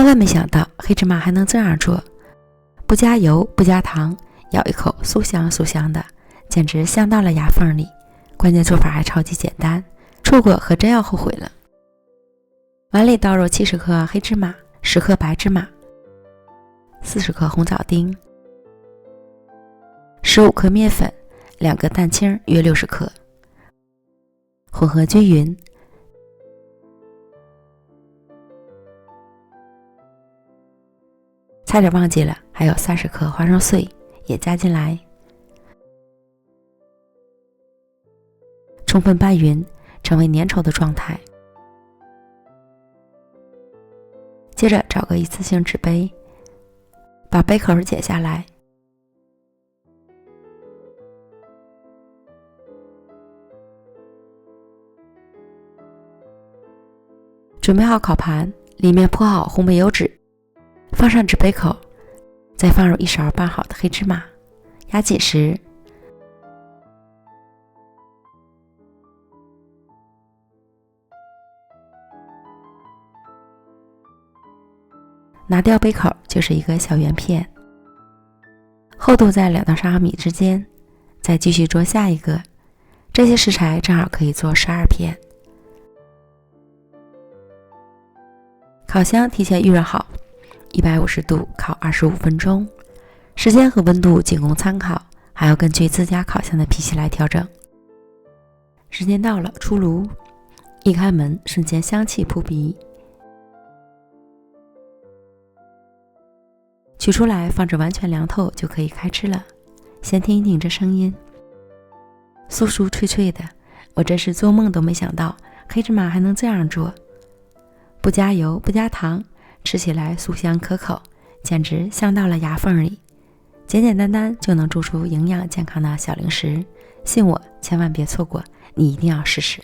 万没想到黑芝麻还能这样做，不加油不加糖，咬一口酥香酥香的，简直香到了牙缝里。关键做法还超级简单，错过可真要后悔了。碗里倒入70克黑芝麻、10克白芝麻、40克红枣丁、15克面粉、2个蛋清约60克，混合均匀。差点忘记了，还有30克花生碎也加进来，充分拌匀，成为粘稠的状态。接着找个一次性纸杯，把杯口解下来，准备好烤盘，里面铺好烘焙油脂，放上纸杯口，再放入1勺拌好的黑芝麻，压紧实。拿掉杯口就是一个小圆片，厚度在2到3毫米之间，再继续做下一个。这些食材正好可以做12片。烤箱提前预热好，150度烤25分钟，时间和温度仅供参考，还要根据自家烤箱的脾气来调整。时间到了，出炉，一开门瞬间香气扑鼻。取出来放着完全凉透就可以开吃了。先听一听这声音，酥酥脆脆的，我真是做梦都没想到黑芝麻还能这样做。不加油不加糖，吃起来酥香可口，简直香到了牙缝里。简简单单就能做出营养健康的小零食，信我，千万别错过，你一定要试试。